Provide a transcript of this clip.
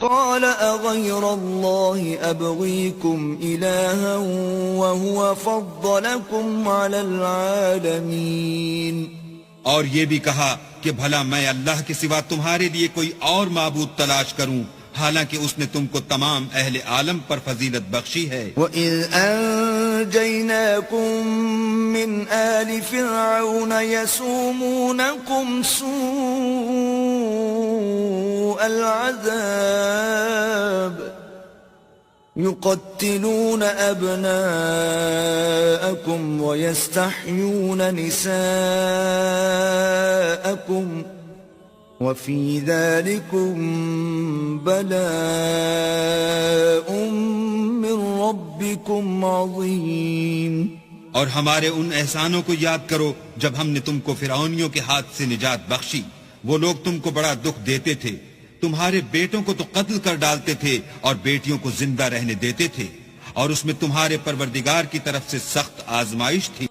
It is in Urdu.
قال أغير الله أبغيكم إلها وهو فضلكم على العالمين. اور یہ بھی کہا کہ بھلا میں اللہ کے سوا تمہارے لیے کوئی اور معبود تلاش کروں حالانکہ اس نے تم کو تمام اہل عالم پر فضیلت بخشی ہے. وَإِذْ أَنْجَيْنَاكُمْ مِنْ آلِ فِرْعَوْنَ يَسُومُونَكُمْ سُوءَ الْعَذَابِ يُقَتِّلُونَ أَبْنَاءَكُمْ وَيَسْتَحْيُونَ نِسَاءَكُمْ وَفِي ذَلِكُمْ بَلَاءٌ مِّن رَبِّكُمْ عَظِيمٌ. اور ہمارے ان احسانوں کو یاد کرو جب ہم نے تم کو فرعونیوں کے ہاتھ سے نجات بخشی. وہ لوگ تم کو بڑا دکھ دیتے تھے، تمہارے بیٹوں کو تو قتل کر ڈالتے تھے اور بیٹیوں کو زندہ رہنے دیتے تھے، اور اس میں تمہارے پروردگار کی طرف سے سخت آزمائش تھی.